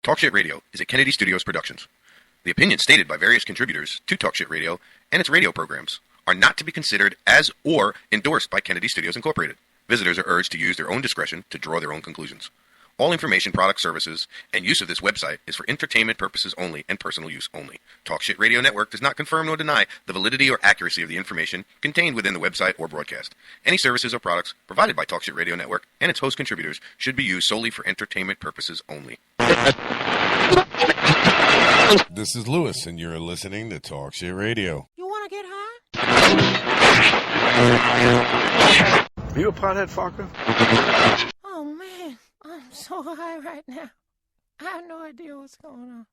Talkshit Radio is a Kennedy Studios Productions. The opinions stated by various contributors to Talkshit Radio and its radio programs are not to be considered as or endorsed by Kennedy Studios Incorporated. Visitors are urged to use their own discretion to draw their own conclusions. All information, products, services, and use of this website is for entertainment purposes only and personal use only. Talkshit Radio Network does not confirm nor deny the validity or accuracy of the information contained within the website or broadcast. Any services or products provided by Talkshit Radio Network and its host contributors should be used solely for entertainment purposes only. This is Lewis, and you're listening to Talkshit Radio. You want to get high? Are you a pothead, fucker? Oh, man. I'm so high right now. I have no idea what's going on.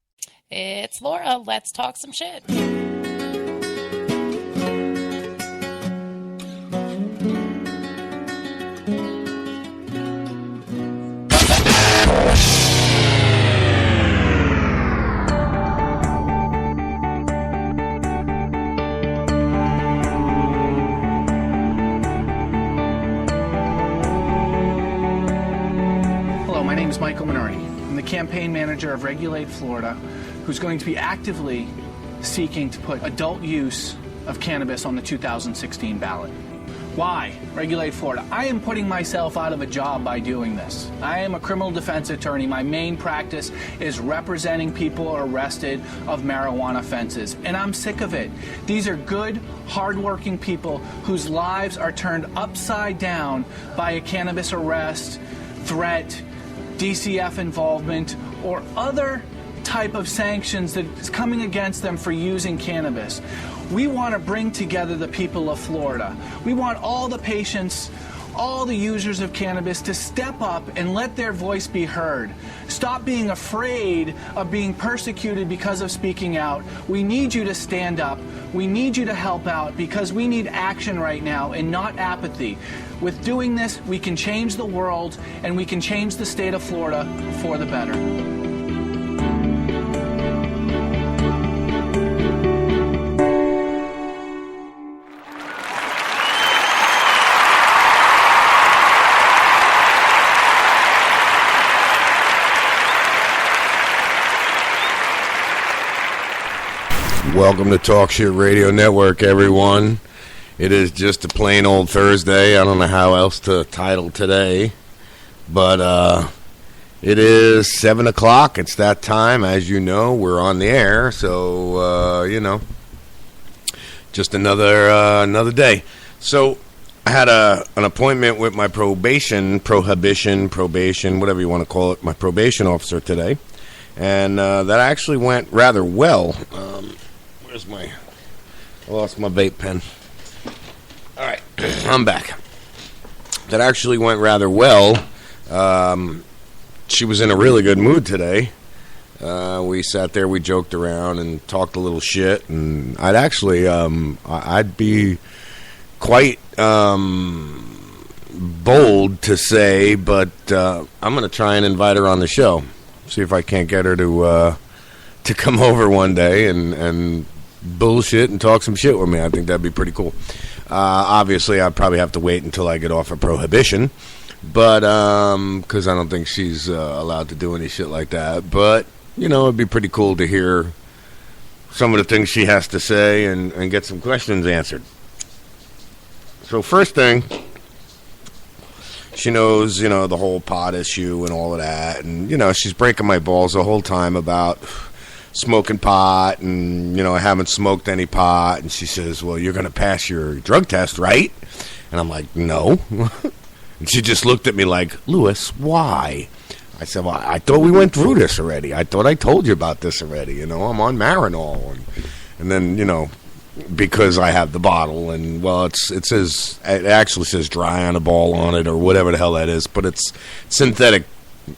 It's Laura. Let's talk some shit. Michael Minardi. I'm the campaign manager of Regulate Florida, who's going to be actively seeking to put adult use of cannabis on the 2016 ballot. Why? Regulate Florida. I am putting myself out of a job by doing this. I am a criminal defense attorney. My main practice is representing people arrested of marijuana offenses, and I'm sick of it. These are good, hardworking people whose lives are turned upside down by a cannabis arrest, threat, DCF involvement, or other type of sanctions that is coming against them for using cannabis. We want to bring together the people of Florida. We want all the patients, all the users of cannabis to step up and let their voice be heard. Stop being afraid of being persecuted because of speaking out. We need you to stand up. We need you to help out because we need action right now and not apathy. With doing this, we can change the world and we can change the state of Florida for the better. Welcome to Talkshit Radio Network, everyone. It is just a plain old Thursday. I don't know how else to title today. But it is 7 o'clock. It's that time. As you know, we're on the air. So, just another day. So I had an appointment with my probation, whatever you want to call it, my probation officer today. And that actually went rather well. I lost my vape pen. All right, I'm back. That actually went rather well. She was in a really good mood today. We sat there, we joked around and talked a little shit. And I'd actually, I'd be quite bold to say, but I'm going to try and invite her on the show. See if I can't get her to come over one day and bullshit and talk some shit with me. I think that'd be pretty cool. Obviously, I'd probably have to wait until I get off of prohibition, but because I don't think she's allowed to do any shit like that. But it'd be pretty cool to hear some of the things she has to say and get some questions answered. So first thing, she knows the whole pot issue and all of that, and she's breaking my balls the whole time about smoking pot, and I haven't smoked any pot. And she says, well, you're going to pass your drug test, right? And I'm like, no. And she just looked at me like, Lewis, why? I said, well, I thought we went through this already. I thought I told you about this already. I'm on Marinol. And then, because I have the bottle, and well, it actually says dry on a ball on it or whatever the hell that is, but it's synthetic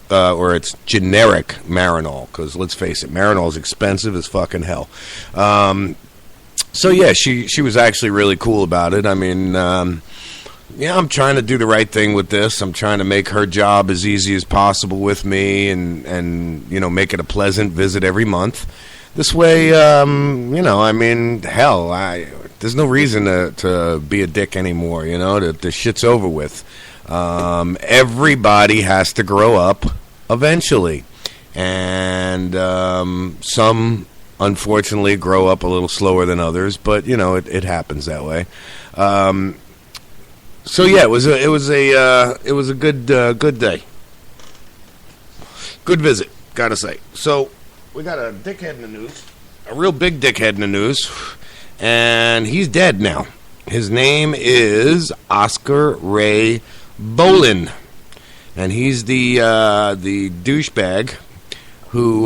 or it's generic Marinol, because let's face it, Marinol is expensive as fucking hell. So yeah, she was actually really cool about it. I mean, I'm trying to do the right thing with this. I'm trying to make her job as easy as possible with me, and make it a pleasant visit every month. This way, I mean, hell, there's no reason to be a dick anymore. The shit's over with. Everybody has to grow up eventually. And and some unfortunately grow up a little slower than others, but it happens that way. So yeah, it was a good day, good visit, gotta say. So we got a dickhead in the news, a real big dickhead in the news, and he's dead now. His name is Oscar Ray Bolin, and he's the douchebag who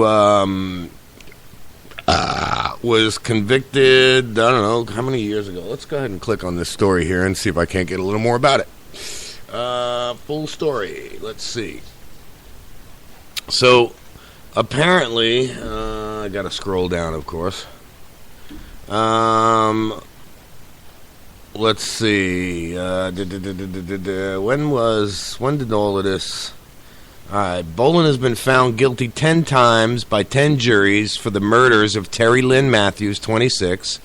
was convicted, I don't know, how many years ago? Let's go ahead and click on this story here and see if I can't get a little more about it. Full story. Let's see. So, apparently, I got to scroll down, of course. Let's see. When did all of this... All right, Bolin has been found guilty 10 times by 10 juries for the murders of Terry Lynn Matthews, 26,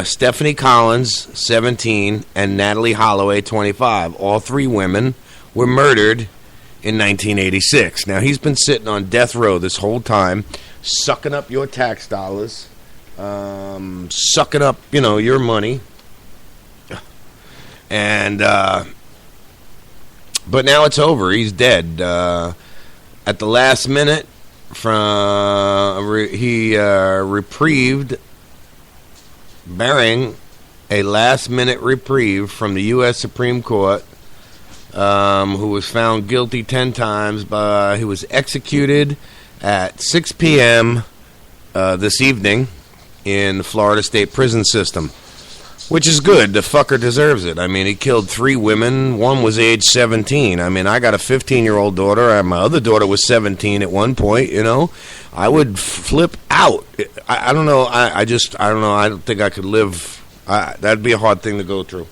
Stephanie Collins, 17, and Natalie Holloway, 25. All three women were murdered in 1986. Now, he's been sitting on death row this whole time, sucking up your tax dollars, sucking up, your money. And, but now it's over. He's dead. At the last minute, he reprieved, bearing a last-minute reprieve from the U.S. Supreme Court, who was found guilty 10 times. He was executed at 6 p.m. This evening in the Florida State Prison System. Which is good. The fucker deserves it. I mean, he killed 3 women. One was age 17. I mean, I got a 15-year-old daughter. My other daughter was 17 at one point, I would flip out. I don't know. I don't know. I don't think I could live. That'd be a hard thing to go through.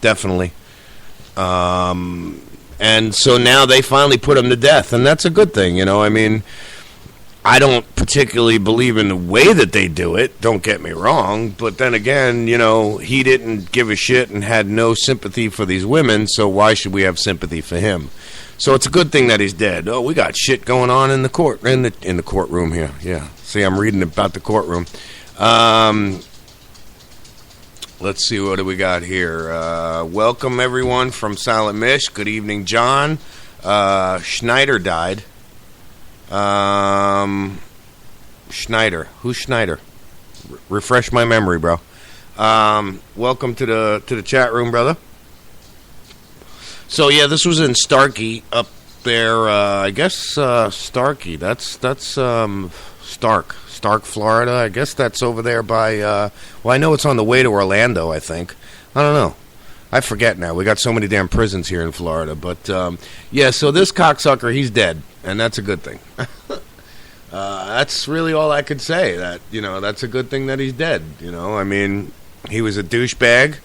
Definitely. And so now they finally put him to death, and that's a good thing, I mean... I don't particularly believe in the way that they do it, don't get me wrong, but then again, he didn't give a shit and had no sympathy for these women, so why should we have sympathy for him? So it's a good thing that he's dead. Oh, we got shit going on in the courtroom here. Yeah. See, I'm reading about the courtroom. Let's see, what do we got here? Welcome everyone from Silent Mish. Good evening, John. Schneider died. Schneider. Who's Schneider? Refresh my memory, bro. Welcome to the chat room, brother. So yeah, this was in Starkey up there. I guess Starkey. That's Stark, Florida. I guess that's over there by. Well, I know it's on the way to Orlando. I think. I don't know. I forget now. We got so many damn prisons here in Florida. But, yeah, so this cocksucker, he's dead. And that's a good thing. That's really all I could say. That, that's a good thing that he's dead. I mean, he was a douchebag.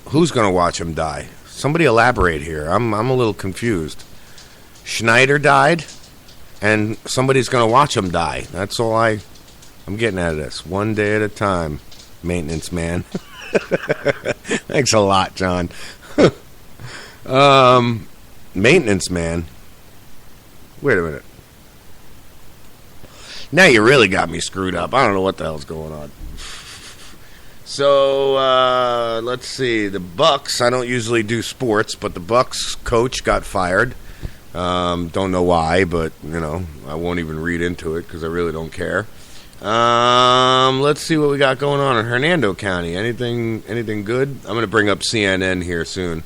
Who's going to watch him die? Somebody elaborate here. I'm a little confused. Schneider died, and somebody's going to watch him die. That's all I'm getting out of this. One day at a time, maintenance man. Thanks a lot, John. Maintenance man. Wait a minute. Now you really got me screwed up. I don't know what the hell's going on. So, let's see. The Bucks, I don't usually do sports, but the Bucks coach got fired. Don't know why, but, I won't even read into it because I really don't care. Let's see what we got going on in Hernando County. Anything good? I'm going to bring up CNN here soon.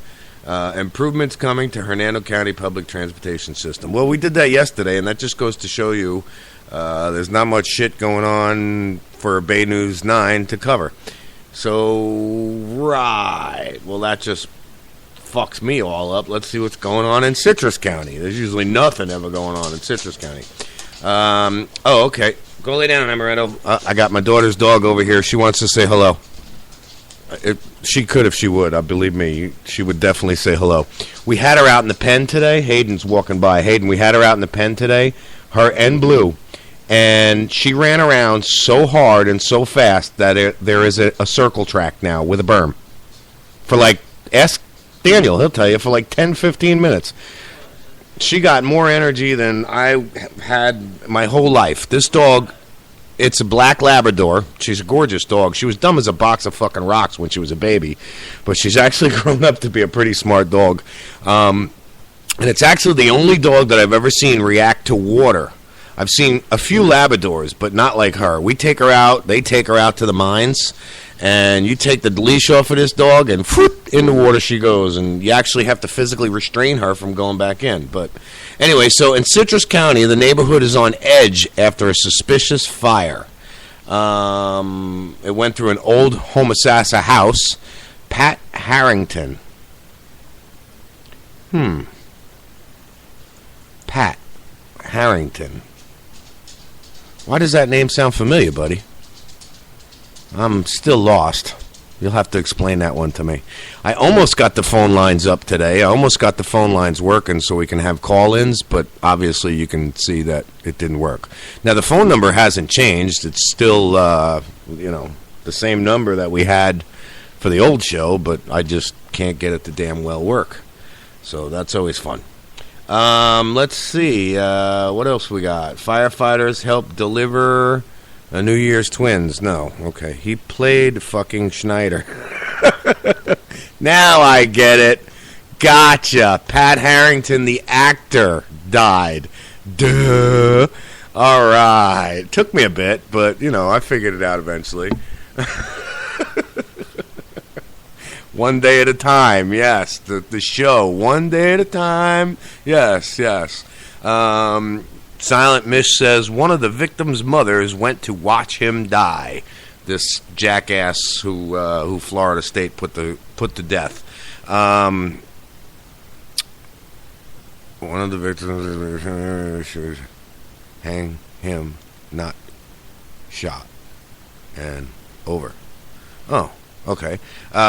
Improvements coming to Hernando County public transportation system. Well, we did that yesterday, and that just goes to show you there's not much shit going on for Bay News 9 to cover. So, right. Well, that just fucks me all up. Let's see what's going on in Citrus County. There's usually nothing ever going on in Citrus County. Okay. Go lay down, Amaretto. I got my daughter's dog over here. She wants to say hello. She could if she would. Believe me, she would definitely say hello. We had her out in the pen today. Hayden's walking by. Hayden, we had her out in the pen today. Her and Blue. And she ran around so hard and so fast that there is a circle track now with a berm. For ask Daniel, he'll tell you, for like 10, 15 minutes. She got more energy than I had my whole life. This dog, it's a black Labrador. She's a gorgeous dog. She was dumb as a box of fucking rocks when she was a baby, but she's actually grown up to be a pretty smart dog. And it's actually the only dog that I've ever seen react to water. I've seen a few Labradors, but not like her. We take her out. They take her out to the mines, and you take the leash off of this dog, and whoop, in the water she goes. And you actually have to physically restrain her from going back in. But anyway, so in Citrus County, the neighborhood is on edge after a suspicious fire. It went through an old Homosassa house. Pat Harrington. Pat Harrington. Why does that name sound familiar, buddy? I'm still lost. You'll have to explain that one to me. I almost got the phone lines up today. I almost got the phone lines working so we can have call-ins, but obviously you can see that it didn't work. Now, the phone number hasn't changed. It's still, the same number that we had for the old show, but I just can't get it to damn well work. So that's always fun. Let's see. What else we got? Firefighters help deliver a New Year's twins. No. Okay. He played fucking Schneider. Now I get it. Gotcha. Pat Harrington, the actor, died. Duh. All right. Took me a bit, but, I figured it out eventually. One day at a time, yes. The show, one day at a time. Yes. Silent Mish says one of the victim's mothers went to watch him die. This jackass who Florida State put to death. One of the victims should hang him, not shot. And over. Oh. Okay.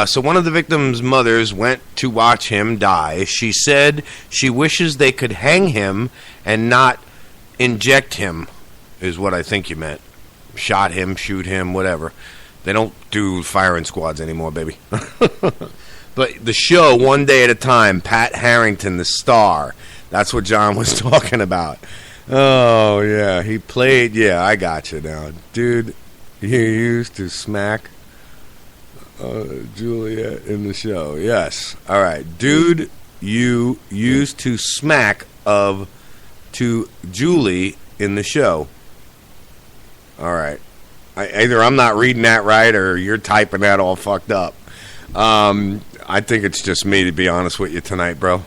So one of the victim's mothers went to watch him die. She said she wishes they could hang him and not inject him, is what I think you meant. Shot him, shoot him, whatever. They don't do firing squads anymore, baby. But the show, One Day at a Time, Pat Harrington, the star. That's what John was talking about. Oh, yeah. He played, I got you now. Dude, you used to smack Juliet in the show. Yes. All right. Dude, you used to smack to Julie in the show. All right. Either I'm not reading that right or you're typing that all fucked up. I think it's just me, to be honest with you tonight, bro.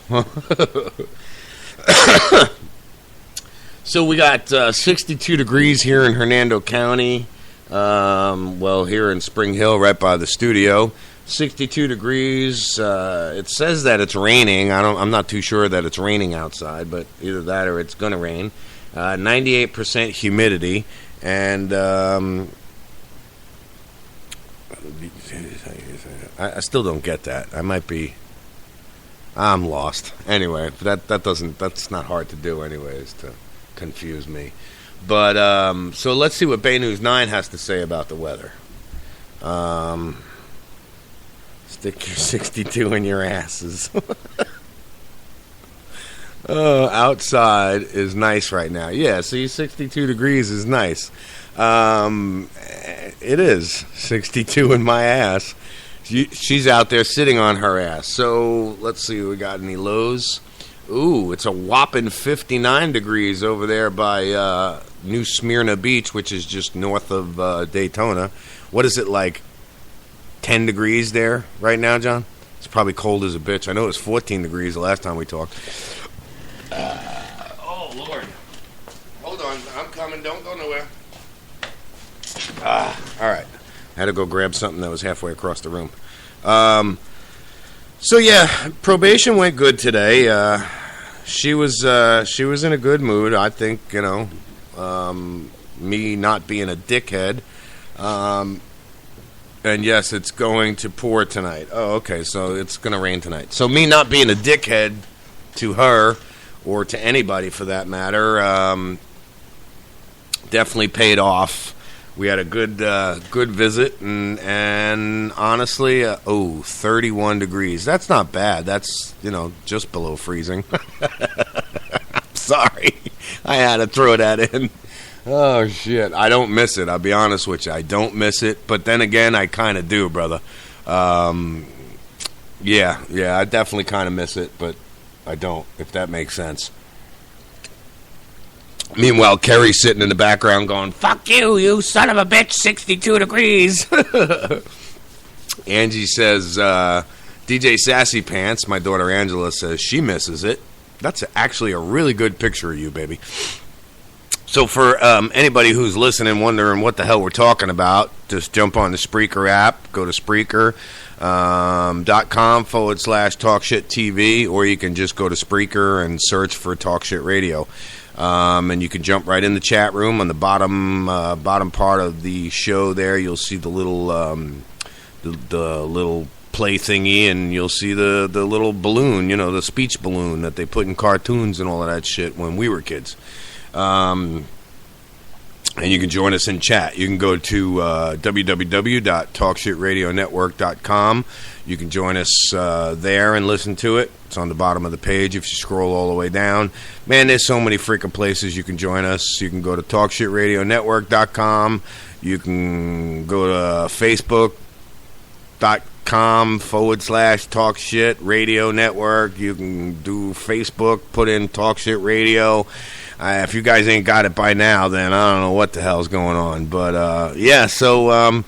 So we got 62 degrees here in Hernando County. Here in Spring Hill, right by the studio, 62 degrees. It says that it's raining. I'm not too sure that it's raining outside, but either that or it's going to rain. 98% humidity, and I still don't get that. I'm lost. Anyway, that's not hard to do anyways, to confuse me. But, so let's see what Bay News 9 has to say about the weather. Stick your 62 in your asses. Outside is nice right now. Yeah, see, 62 degrees is nice. It is 62 in my ass. She's out there sitting on her ass. So, let's see, we got any lows? Ooh, it's a whopping 59 degrees over there by New Smyrna Beach, which is just north of Daytona. What is it, like 10 degrees there right now, John? It's probably cold as a bitch. I know it was 14 degrees the last time we talked. Oh, Lord. Hold on. I'm coming. Don't go nowhere. All right. I had to go grab something that was halfway across the room. So yeah, probation went good today. She was in a good mood. I think, me not being a dickhead. And yes, it's going to pour tonight. Oh, okay, so it's going to rain tonight. So me not being a dickhead to her, or to anybody for that matter, definitely paid off We had a good visit, and honestly, 31 degrees. That's not bad. That's, just below freezing. Sorry. I had to throw that in. Oh, shit. I don't miss it. I'll be honest with you. I don't miss it. But then again, I kind of do, brother. Yeah, I definitely kind of miss it, but I don't, if that makes sense. Meanwhile, Kerry's sitting in the background going, "Fuck you, you son of a bitch, 62 degrees." Angie says, DJ Sassy Pants, my daughter Angela, says she misses it. That's actually a really good picture of you, baby. So for anybody who's listening, wondering what the hell we're talking about, just jump on the Spreaker app, go to Spreaker.com/TalkShitTV, or you can just go to Spreaker and search for Talk Shit Radio. And you can jump right in the chat room. On the bottom part of the show there, you'll see the little the little play thingy, and you'll see the little balloon, the speech balloon that they put in cartoons and all of that shit when we were kids. And you can join us in chat. You can go to www.talkshitradionetwork.com. You can join us there and listen to it. It's on the bottom of the page if you scroll all the way down. Man, there's so many freaking places you can join us. You can go to talkshitradionetwork.com. You can go to facebook.com/talkshit radio network. You can do Facebook, put in Talk Shit Radio. If you guys ain't got it by now, then I don't know what the hell's going on. But, so,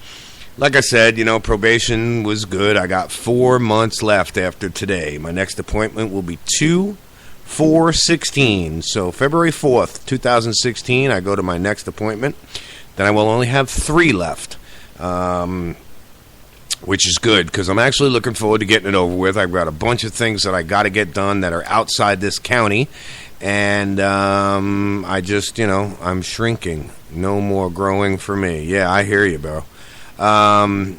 like I said, probation was good. I got 4 months left after today. My next appointment will be 2/4/16. So February 4th, 2016, I go to my next appointment. Then I will only have 3 left, which is good because I'm actually looking forward to getting it over with. I've got a bunch of things that I got to get done that are outside this county. And I just, I'm shrinking. No more growing for me. Yeah, I hear you, bro. I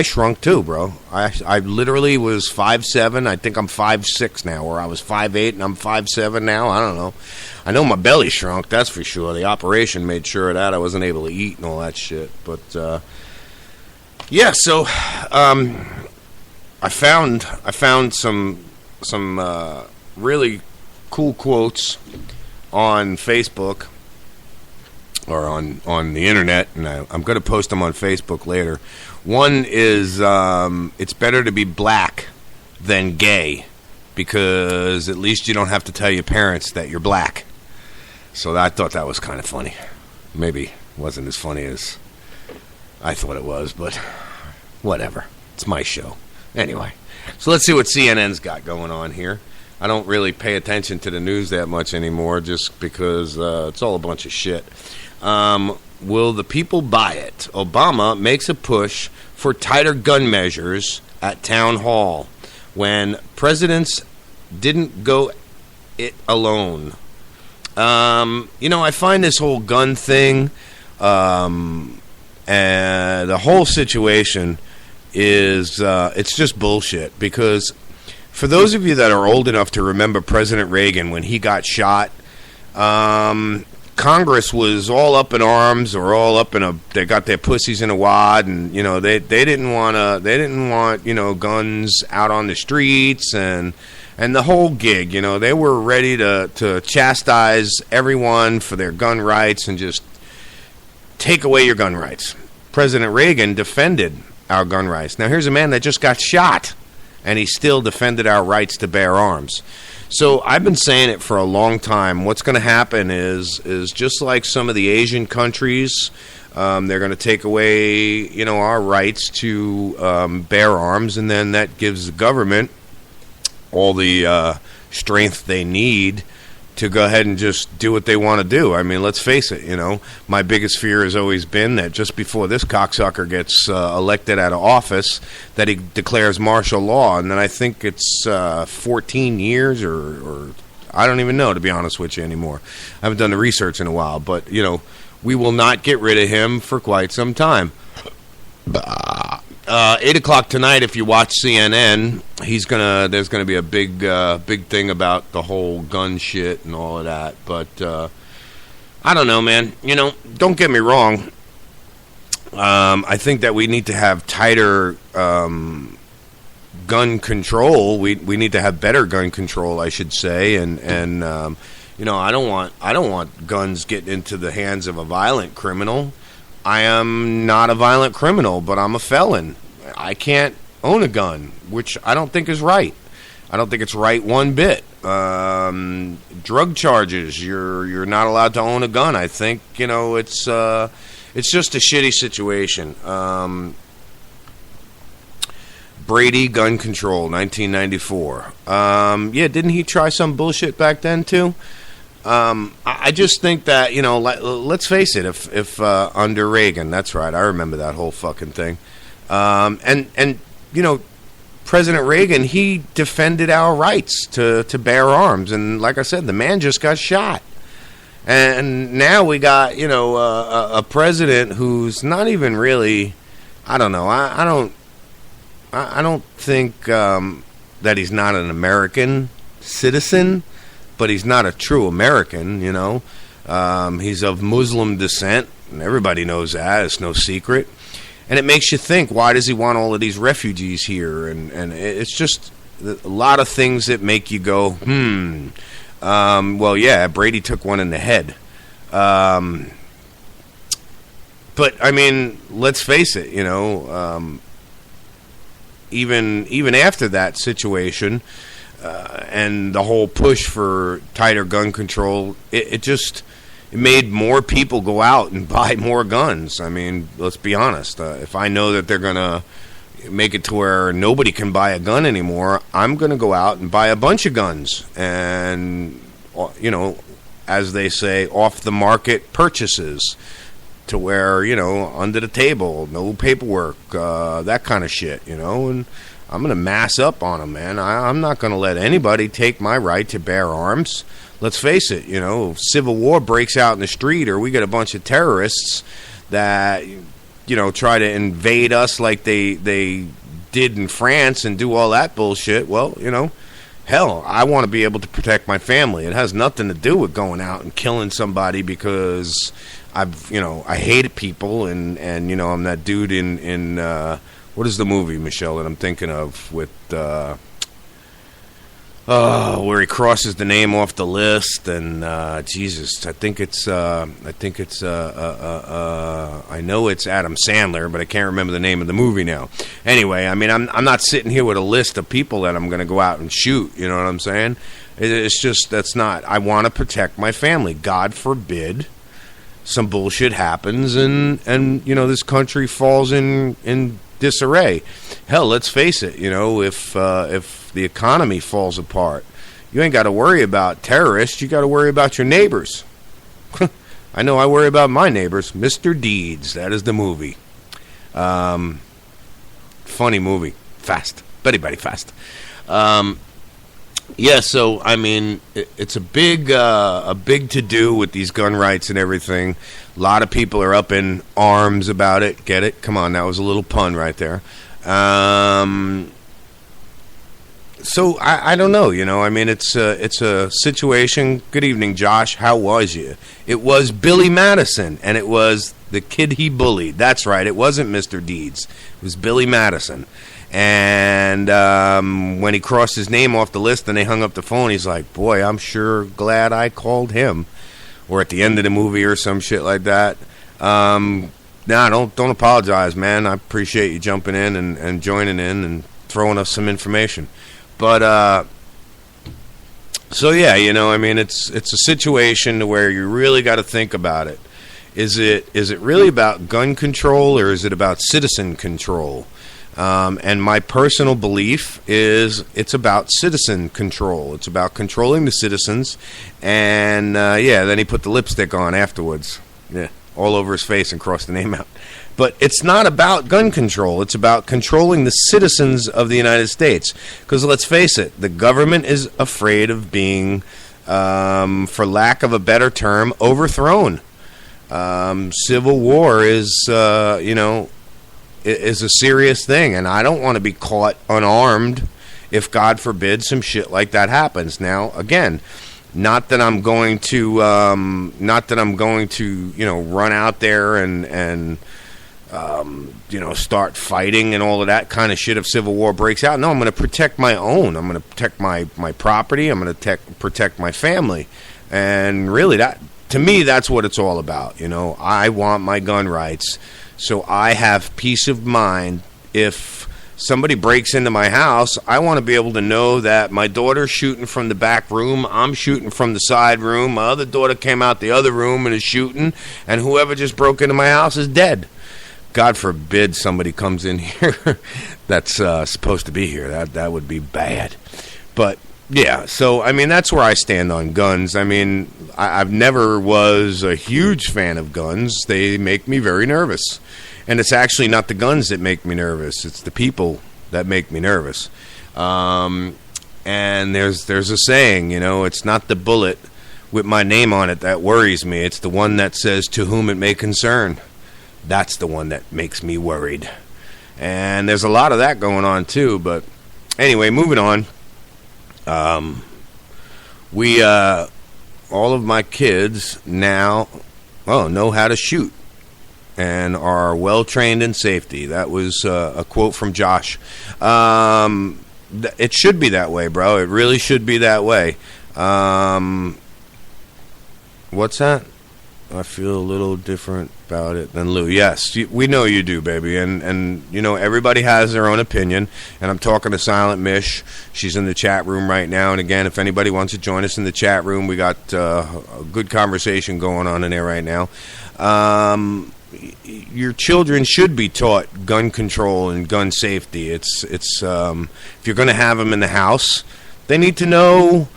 shrunk too, bro. I literally was 5'7". I think I'm 5'6" now, or I was 5'8", and I'm 5'7" now. I don't know. I know my belly shrunk, that's for sure. The operation made sure of that. I wasn't able to eat and all that shit. But yeah, so I found some really cool quotes on Facebook or on the internet, and I'm going to post them on Facebook later. One is it's better to be black than gay because at least you don't have to tell your parents that you're black. So I thought that was kind of funny. Maybe it wasn't as funny as I thought it was, but whatever. It's my show. Anyway, so let's see what CNN's got going on here. I don't really pay attention to the news that much anymore just because it's all a bunch of shit. Will the people buy it? Obama makes a push for tighter gun measures at town hall when presidents didn't go it alone. I find this whole gun thing and the whole situation is it's just bullshit because for those of you that are old enough to remember President Reagan when he got shot, Congress was all up in arms or all up in they got their pussies in a wad, and they didn't want guns out on the streets and the whole gig. They were ready to chastise everyone for their gun rights and just take away your gun rights. President Reagan defended our gun rights. Now here's a man that just got shot, and he still defended our rights to bear arms. So I've been saying it for a long time. What's going to happen is just like some of the Asian countries, they're going to take away, our rights to bear arms, and then that gives the government all the strength they need to go ahead and just do what they want to do. I mean, let's face it, my biggest fear has always been that just before this cocksucker gets elected out of office, that he declares martial law, and then I think it's 14 years or I don't even know, to be honest with you, anymore. I haven't done the research in a while, but, we will not get rid of him for quite some time. 8 o'clock tonight, if you watch CNN, there's gonna be a big thing about the whole gun shit and all of that. But I don't know, man. You know, don't get me wrong. I think that we need to have tighter gun control. We need to have better gun control, I should say. And you know, I don't want guns getting into the hands of a violent criminal. I am not a violent criminal, but I'm a felon. I can't own a gun, which I don't think is right. I don't think it's right one bit. Drug charges, you're not allowed to own a gun. I think, you know, it's just a shitty situation. Brady gun control, 1994. Yeah, didn't he try some bullshit back then too? I just think that, you know, let's face it, if under Reagan, that's right, I remember that whole fucking thing. And you know, President Reagan, he defended our rights to bear arms, and like I said, the man just got shot. And now we got, you know, a president who's not even really, I don't know, I don't think that he's not an American citizen, but he's not a true American, you know. He's of Muslim descent, and everybody knows that. It's no secret. And it makes you think, why does he want all of these refugees here? And it's just a lot of things that make you go, well, yeah, Brady took one in the head. But, I mean, let's face it, you know, even after that situation and the whole push for tighter gun control, it made more people go out and buy more guns. I mean, let's be honest. If I know that they're going to make it to where nobody can buy a gun anymore, I'm going to go out and buy a bunch of guns. And, you know, as they say, off-the-market purchases to where, you know, under the table, no paperwork, that kind of shit, you know. And I'm going to mass up on them, man. I'm not going to let anybody take my right to bear arms. Let's face it, you know, civil war breaks out in the street, or we get a bunch of terrorists that, you know, try to invade us like they did in France and do all that bullshit. Well, you know, hell, I want to be able to protect my family. It has nothing to do with going out and killing somebody because I hate people and you know, I'm that dude in what is the movie, Michelle, that I'm thinking of with where he crosses the name off the list, and Jesus, I know it's Adam Sandler, but I can't remember the name of the movie now. Anyway, I mean, I'm not sitting here with a list of people that I'm going to go out and shoot. You know what I'm saying? It's just, that's not. I want to protect my family. God forbid some bullshit happens, and you know, this country falls in disarray. Hell, let's face it. You know, if the economy falls apart, you ain't got to worry about terrorists. You got to worry about your neighbors. I know I worry about my neighbors. Mr. Deeds, that is the movie. Funny movie. Fast. Very, very fast. Yeah, so, I mean, it's a big to-do with these gun rights and everything. A lot of people are up in arms about it. Get it? Come on, that was a little pun right there. So I don't know, you know. I mean, it's a situation. Good evening, Josh. How was you? It was Billy Madison, and it was the kid he bullied. That's right. It wasn't Mr. Deeds. It was Billy Madison. And when he crossed his name off the list and they hung up the phone, he's like, "Boy, I'm sure glad I called him." Or at the end of the movie or some shit like that. Nah, don't apologize, man. I appreciate you jumping in and joining in and throwing us some information. But, so yeah, you know, I mean, it's a situation where you really got to think about it. Is it really about gun control, or is it about citizen control? And my personal belief is it's about citizen control. It's about controlling the citizens. And, yeah, then he put the lipstick on afterwards. Yeah, all over his face and crossed the name out. But it's not about gun control. It's about controlling the citizens of the United States. Because let's face it, the government is afraid of being, for lack of a better term, overthrown. Civil war is, you know, is a serious thing. And I don't want to be caught unarmed if, God forbid, some shit like that happens. Now, again, Not that I'm going to, run out there and start fighting and all of that kind of shit if civil war breaks out. No, I'm going to protect my own. I'm going to protect my property. I'm going to protect my family. And really, to me, that's what it's all about. I want my gun rights, so I have peace of mind. If somebody breaks into my house, I want to be able to know that my daughter's shooting from the back room, I'm shooting from the side room, my other daughter came out the other room and is shooting, and whoever just broke into my house is dead. God forbid somebody comes in here that's supposed to be here. That would be bad. But yeah, so I mean, that's where I stand on guns. I mean, I've never was a huge fan of guns. They make me very nervous. And it's actually not the guns that make me nervous. It's the people that make me nervous. And there's a saying, it's not the bullet with my name on it that worries me. It's the one that says, "To whom it may concern." That's the one that makes me worried. And there's a lot of that going on too. But anyway, moving on. All of my kids now know how to shoot and are well trained in safety. That was a quote from Josh. It should be that way, bro. It really should be that way. What's that? I feel a little different about it than Lou. Yes, we know you do, baby. And everybody has their own opinion. And I'm talking to Silent Mish. She's in the chat room right now. And again, if anybody wants to join us in the chat room, we got a good conversation going on in there right now. Your children should be taught gun control and gun safety. It's if you're going to have them in the house, they need to know,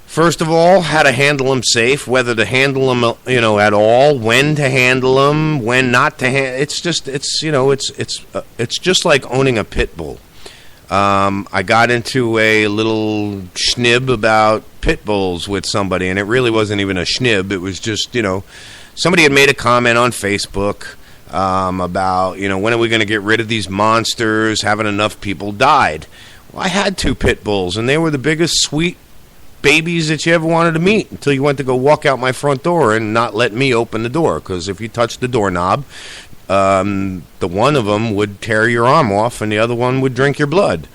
first of all, how to handle them safe, whether to handle them, at all, when to handle them, when not to handle. It's just like owning a pit bull. I got into a little schnib about pit bulls with somebody, and it really wasn't even a schnib. It was just, somebody had made a comment on Facebook about, when are we going to get rid of these monsters? Haven't enough people died? Well, I had 2 pit bulls, and they were the biggest sweet babies that you ever wanted to meet until you went to go walk out my front door and not let me open the door, because if you touched the doorknob, the one of them would tear your arm off and the other one would drink your blood.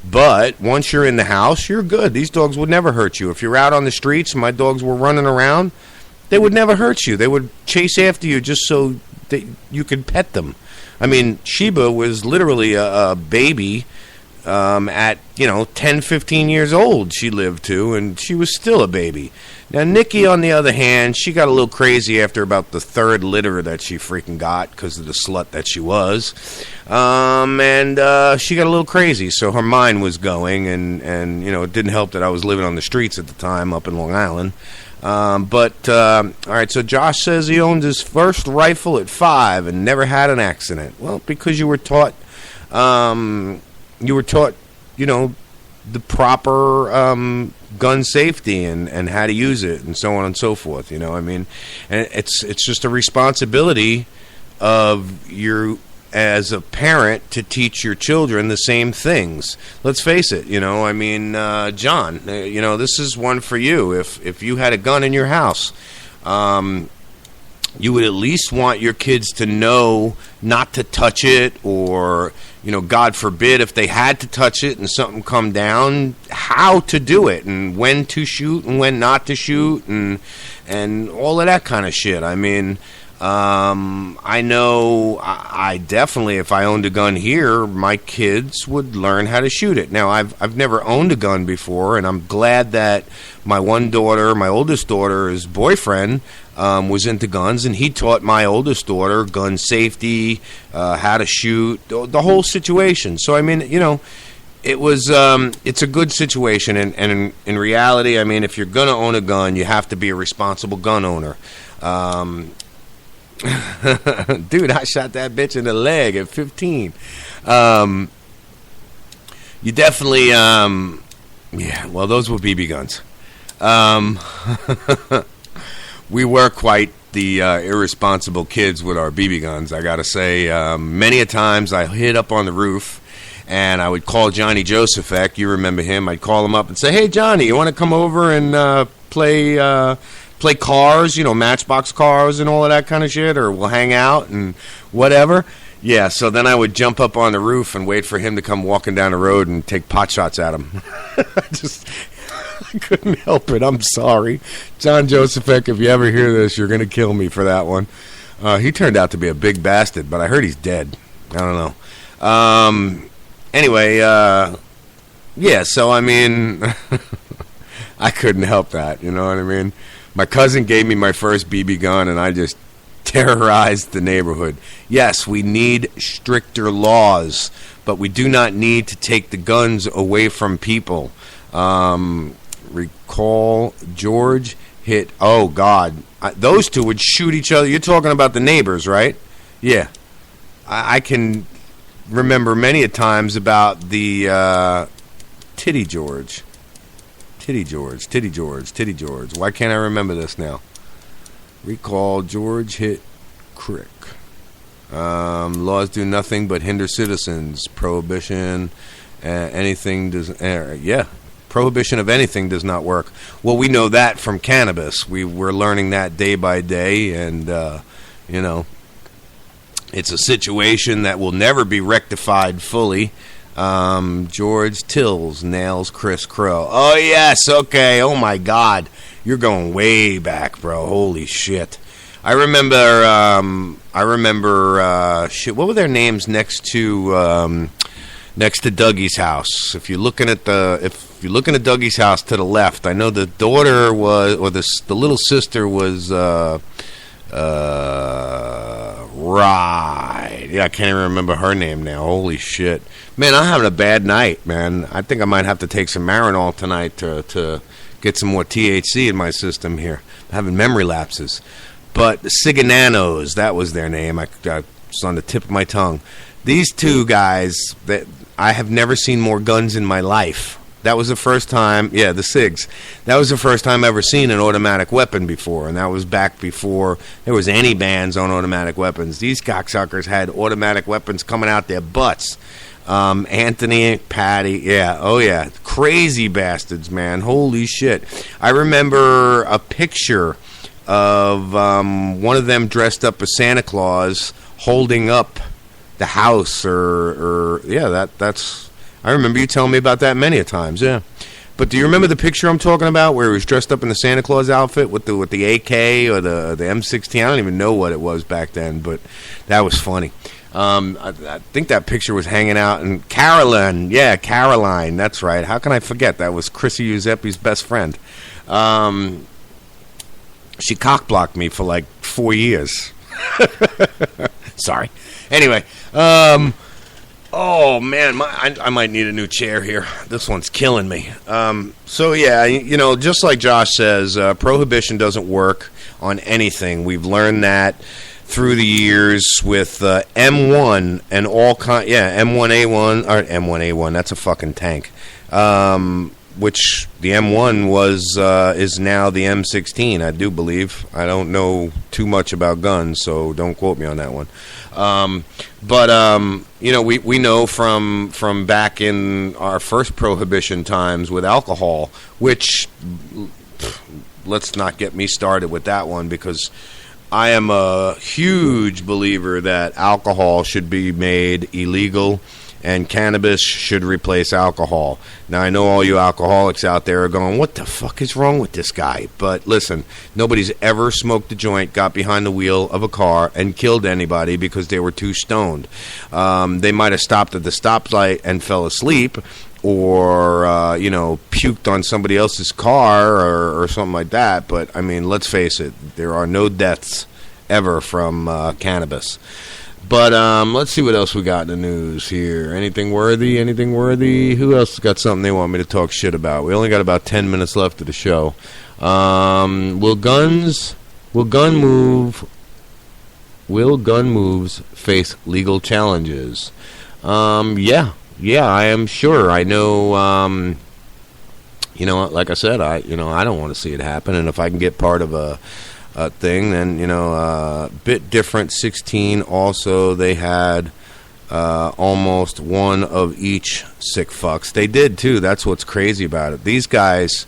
But once you're in the house, you're good. These dogs would never hurt you. If you're out on the streets and my dogs were running around, they would never hurt you. They would chase after you just so that you could pet them. I mean, Sheba was literally a baby at 10, 15 years old. She lived to, and she was still a baby. Now Nikki, on the other hand, she got a little crazy after about the 3rd litter that she freaking got because of the slut that she was, and she got a little crazy, so her mind was going, and it didn't help that I was living on the streets at the time up in Long Island. All right, so Josh says he owned his first rifle at 5 and never had an accident. Well, because you were taught the proper gun safety and how to use it and so on and so forth. And it's just a responsibility of you as a parent to teach your children the same things. Let's face it, John, this is one for you. If you had a gun in your house, you would at least want your kids to know not to touch it, or, God forbid, if they had to touch it and something come down, how to do it and when to shoot and when not to shoot and all of that kind of shit. I mean, I know I definitely, if I owned a gun here, my kids would learn how to shoot it. Now, I've never owned a gun before, and I'm glad that my oldest daughter's boyfriend was into guns, and he taught my oldest daughter gun safety, how to shoot, the whole situation. So, I mean, it was it's a good situation, and in reality, I mean, if you're going to own a gun, you have to be a responsible gun owner. Dude, I shot that bitch in the leg at 15. You definitely, well, those were BB guns. We were quite the irresponsible kids with our BB guns, I gotta say. Many a times I hid up on the roof And I would call Johnny Josephek. You remember him. I'd call him up and say, hey, Johnny, you want to come over and play cars, Matchbox cars and all of that kind of shit, or we'll hang out and whatever? Yeah, so then I would jump up on the roof and wait for him to come walking down the road and take pot shots at him. I couldn't help it. I'm sorry. John Josephek, if you ever hear this, you're going to kill me for that one. He turned out to be a big bastard, but I heard he's dead. I don't know. Anyway, yeah, so I mean, I couldn't help that, you know what I mean? My cousin gave me my first BB gun, and I just terrorized the neighborhood. Yes, we need stricter laws, but we do not need to take the guns away from people. Recall George hit, oh, God. Those two would shoot each other. You're talking about the neighbors, right? Yeah. I can remember many a times about the Titty George. Titty George. Why can't I remember this now? Recall George hit Crick. Laws do nothing but hinder citizens. Prohibition, anything does. Prohibition of anything does not work. Well, we know that from cannabis. We're learning that day by day, and it's a situation that will never be rectified fully. George Tills nails Chris Crow. Oh, yes, okay. Oh, my God. You're going way back, bro. Holy shit. I remember, shit, what were their names next to Dougie's house? If you're looking at Dougie's house to the left, I know the daughter was, or the little sister was, right. Yeah, I can't even remember her name now. Holy shit. Man, I'm having a bad night, man. I think I might have to take some Marinol tonight to get some more THC in my system here. I'm having memory lapses. But the Sigananos, that was their name. It's on the tip of my tongue. These two guys, that I have never seen more guns in my life. That was the first time, yeah, the SIGs. That was the first time I ever seen an automatic weapon before, and that was back before there was any bans on automatic weapons. These cocksuckers had automatic weapons coming out their butts. Anthony, Patty, yeah, oh yeah, crazy bastards, man, holy shit. I remember a picture of one of them dressed up as Santa Claus holding up the house, or yeah, that's... I remember you telling me about that many a times, yeah. But do you remember the picture I'm talking about where he was dressed up in the Santa Claus outfit with the AK or the M16? I don't even know what it was back then, but that was funny. I think that picture was hanging out in Caroline, that's right. How can I forget? That was Chrissy Giuseppe's best friend. She cock-blocked me for like 4 years. Sorry. Anyway, oh, man, I might need a new chair here. This one's killing me. So, yeah, just like Josh says, prohibition doesn't work on anything. We've learned that through the years with M1 and all M1A1, or M1A1, that's a fucking tank. Which the M1 is now the M16, I do believe. I don't know too much about guns, so don't quote me on that one. We know from back in our first prohibition times with alcohol, which, let's not get me started with that one, because I am a huge believer that alcohol should be made illegal and cannabis should replace alcohol. Now, I know all you alcoholics out there are going, what the fuck is wrong with this guy? But listen, nobody's ever smoked a joint, got behind the wheel of a car, and killed anybody because they were too stoned. They might have stopped at the stoplight and fell asleep, or, puked on somebody else's car or something like that. But, I mean, let's face it, there are no deaths ever from cannabis. But let's see what else we got in the news here. Anything worthy? Who else got something they want me to talk shit about? We only got about 10 minutes left of the show. Will gun moves face legal challenges? Yeah, I am sure. I know. Like I said, I don't want to see it happen, and if I can get part of a thing, then Bit Different 16 also, they had almost one of each sick fucks. They did, too. That's what's crazy about it. These guys,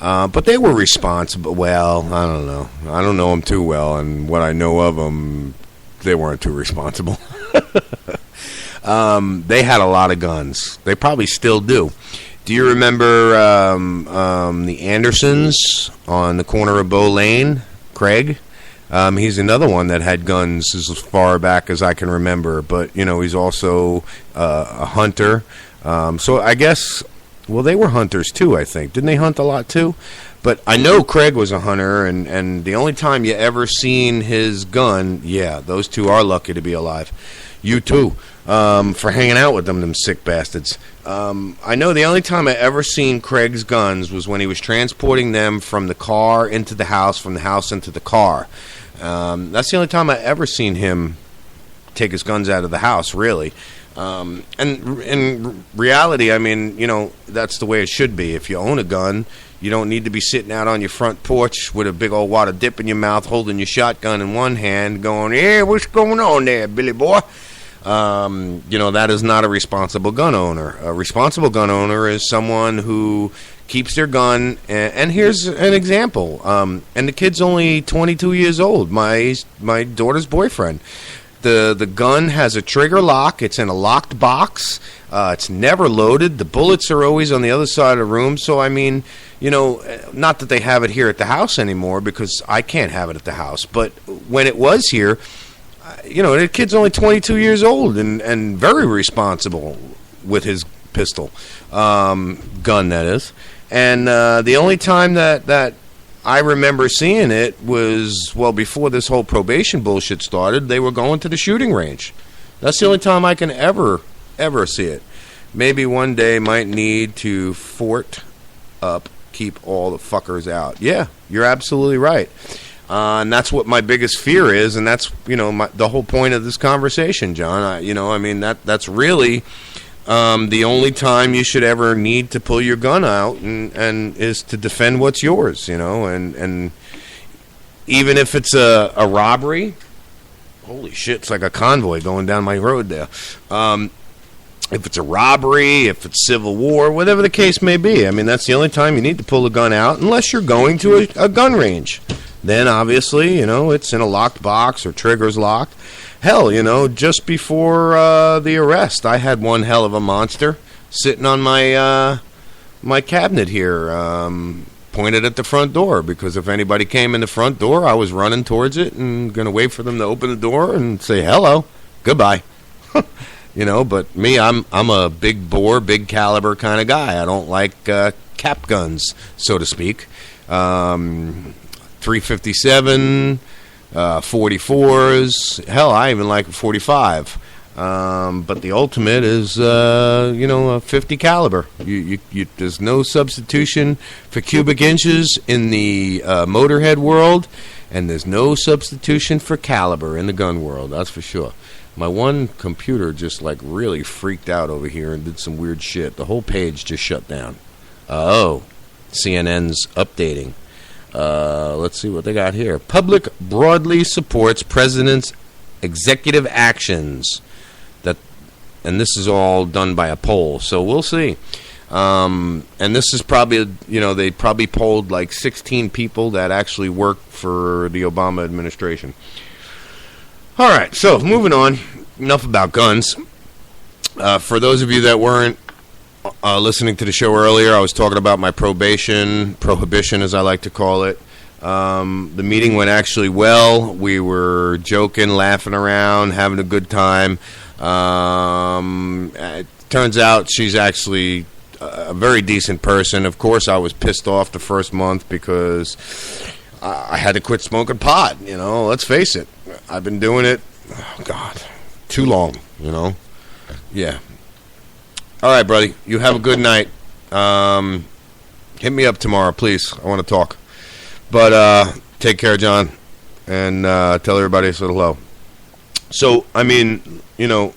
but they were responsible. Well, I don't know. I don't know them too well, and what I know of them, they weren't too responsible. They had a lot of guns. They probably still do. Do you remember the Andersons on the corner of Bow Lane? Craig? He's another one that had guns as far back as I can remember. But, you know, he's also a hunter. So I guess, well, they were hunters too, I think. Didn't they hunt a lot too? But I know Craig was a hunter, and the only time you ever seen his gun, yeah, those two are lucky to be alive. You too, for hanging out with them sick bastards. I know the only time I ever seen Craig's guns was when he was transporting them from the car into the house, from the house into the car. That's the only time I ever seen him take his guns out of the house, really. And in reality, I mean, you know, that's the way it should be. If you own a gun, you don't need to be sitting out on your front porch with a big old wad of dip in your mouth, holding your shotgun in one hand, going, "Hey, what's going on there, Billy boy?" You know, that is not a responsible gun owner. A responsible gun owner is someone who keeps their gun. And here's an example. And the kid's only 22 years old. My daughter's boyfriend. The gun has a trigger lock. It's in a locked box. It's never loaded. The bullets are always on the other side of the room. So, I mean, you know, not that they have it here at the house anymore because I can't have it at the house. But when it was here, you know, the kid's only 22 years old and very responsible with his pistol, gun, that is. And the only time that I remember seeing it was, well, before this whole probation bullshit started, they were going to the shooting range. That's the only time I can ever see it. Maybe one day might need to fort up, keep all the fuckers out. Yeah, you're absolutely right. And that's what my biggest fear is, and that's, you know, the whole point of this conversation, John. That's really the only time you should ever need to pull your gun out and is to defend what's yours, you know, and even if it's a robbery, holy shit, it's like a convoy going down my road there. If it's a robbery, if it's civil war, whatever the case may be, I mean, that's the only time you need to pull a gun out, unless you're going to a gun range. Then, obviously, you know, it's in a locked box or trigger's locked. Hell, you know, just before the arrest, I had one hell of a monster sitting on my my cabinet here, pointed at the front door, because if anybody came in the front door, I was running towards it and going to wait for them to open the door and say hello, goodbye. You know, but me, I'm a big bore, big caliber kind of guy. I don't like cap guns, so to speak. 357, 44s. Hell, I even like a 45. But the ultimate is, you know, a 50 caliber. There's no substitution for cubic inches in the motorhead world, and there's no substitution for caliber in the gun world. That's for sure. My one computer just like really freaked out over here and did some weird shit. The whole page just shut down. Oh, CNN's updating. Let's see what they got here. Public broadly supports president's executive actions. And this is all done by a poll, so we'll see. And this is probably, you know, they probably polled like 16 people that actually work for the Obama administration. All right, so moving on. Enough about guns. For those of you that weren't listening to the show earlier, I was talking about my prohibition, as I like to call it. The meeting went actually well. We were joking, laughing around, having a good time. It turns out she's actually a very decent person. Of course, I was pissed off the first month because I had to quit smoking pot. You know, let's face it. I've been doing it, oh God, too long, you know. Yeah. All right, buddy. You have a good night. Hit me up tomorrow, please. I want to talk. But take care, John, and tell everybody I said hello. So, I mean, you know,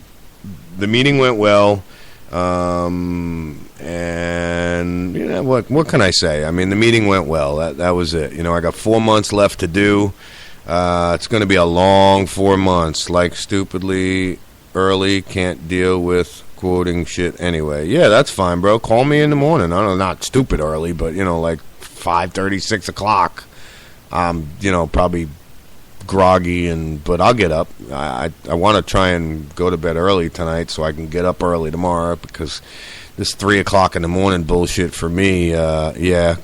the meeting went well, and you know, what can I say? I mean, the meeting went well. That was it. You know, I got 4 months left to do. It's going to be a long 4 months. Like, stupidly, early. Can't deal with quoting shit anyway. Yeah, that's fine, bro. Call me in the morning. I don't know, not stupid early, but, like 5:30, 6 o'clock. Probably groggy, but I'll get up. I want to try and go to bed early tonight so I can get up early tomorrow, because this 3 o'clock in the morning bullshit for me,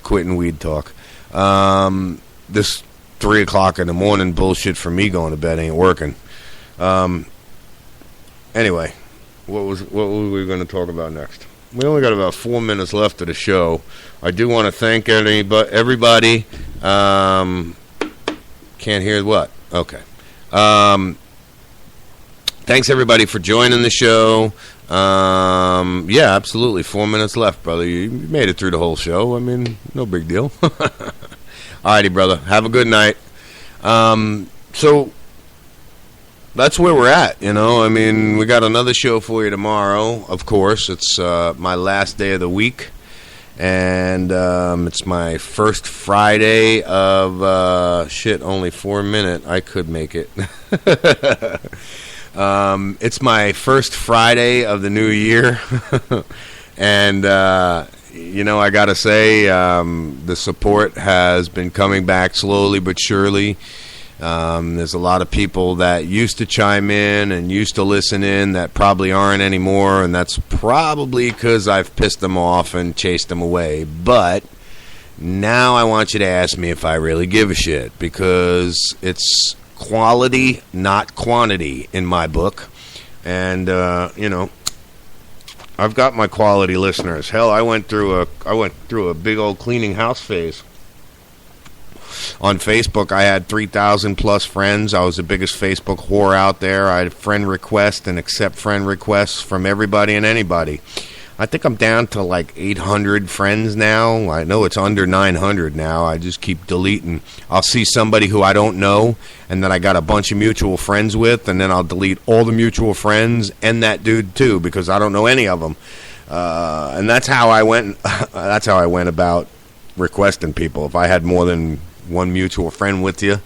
quitting weed talk. This 3 o'clock in the morning bullshit for me going to bed ain't working. Anyway, what were we going to talk about next? We only got about 4 minutes left of the show. I do want to thank everybody. Can't hear what? Okay. Thanks, everybody, for joining the show. Yeah, absolutely. 4 minutes left, brother. You made it through the whole show. I mean, no big deal. Alrighty, brother. Have a good night. So that's where we're at, I mean, we got another show for you tomorrow, of course. It's my last day of the week. And it's my first Friday of, only 4 minutes. I could make it. It's my first Friday of the new year. And, I got to say, the support has been coming back slowly but surely. There's a lot of people that used to chime in and used to listen in that probably aren't anymore, and that's probably because I've pissed them off and chased them away. But now I want you to ask me if I really give a shit, because it's quality, not quantity in my book. And, I've got my quality listeners. Hell, I went through a big old cleaning house phase. On Facebook, I had 3,000 plus friends. I was the biggest Facebook whore out there. I had friend requests and accept friend requests from everybody and anybody. I think I'm down to like 800 friends now. I know it's under 900 now. I just keep deleting. I'll see somebody who I don't know and that I got a bunch of mutual friends with, and then I'll delete all the mutual friends and that dude too, because I don't know any of them. And that's how I went. That's how I went about requesting people. If I had more than one mutual friend with you,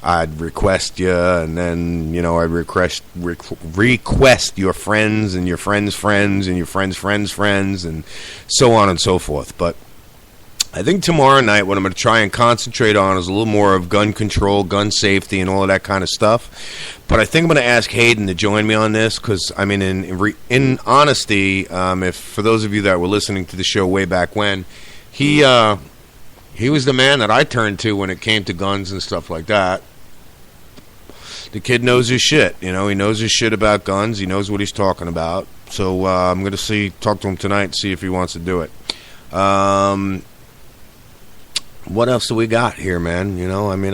I'd request you, and then I'd request your friends and your friends' friends and your friends' friends' friends, and so on and so forth. But I think tomorrow night what I'm going to try and concentrate on is a little more of gun control, gun safety, and all of that kind of stuff. But I think I'm going to ask Hayden to join me on this, because I mean, in honesty, if for those of you that were listening to the show way back when, he was the man that I turned to when it came to guns and stuff like that. The kid knows his shit. He knows his shit about guns. He knows what he's talking about. So I'm going to talk to him tonight and see if he wants to do it. What else do we got here, man?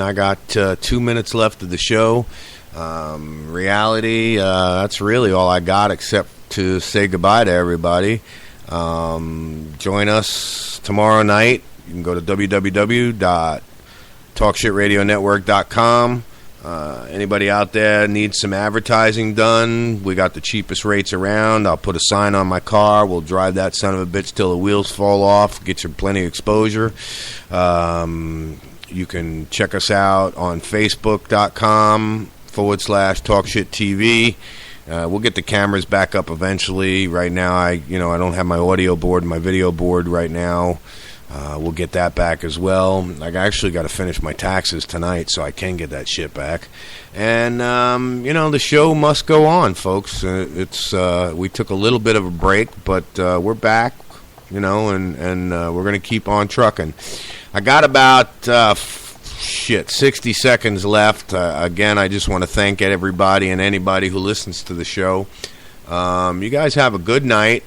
I got 2 minutes left of the show. Reality, that's really all I got, except to say goodbye to everybody. Join us tomorrow night. You can go to www.talkshitradionetwork.com. Anybody out there needs some advertising done, we got the cheapest rates around. I'll put a sign on my car. We'll drive that son of a bitch till the wheels fall off. Get you plenty of exposure. You can check us out on Facebook.com/TalkShitTV. We'll get the cameras back up eventually. Right now, I don't have my audio board and my video board right now. We'll get that back as well. I actually got to finish my taxes tonight, so I can get that shit back. And the show must go on, folks. We took a little bit of a break, but we're back. And we're gonna keep on trucking. I got about 60 seconds left. Again, I just want to thank everybody and anybody who listens to the show. You guys have a good night.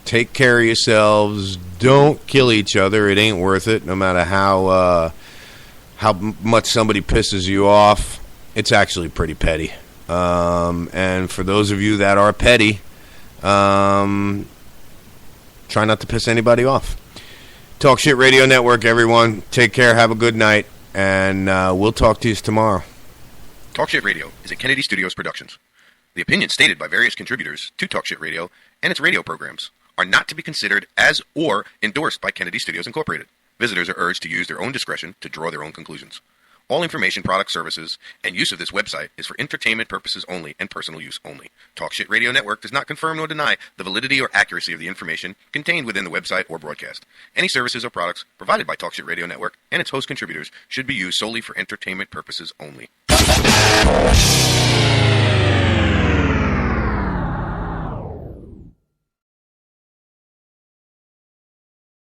Take care of yourselves. Don't kill each other. It ain't worth it, no matter how much somebody pisses you off. It's actually pretty petty. And for those of you that are petty, try not to piss anybody off. Talk Shit Radio Network, everyone. Take care. Have a good night. And we'll talk to you tomorrow. Talk Shit Radio is a Kennedy Studios Productions. The opinions stated by various contributors to Talk Shit Radio and its radio programs are not to be considered as or endorsed by Kennedy Studios Incorporated. Visitors are urged to use their own discretion to draw their own conclusions. All information, products, services, and use of this website is for entertainment purposes only and personal use only. Talk Shit Radio Network does not confirm nor deny the validity or accuracy of the information contained within the website or broadcast. Any services or products provided by Talk Shit Radio Network and its host contributors should be used solely for entertainment purposes only.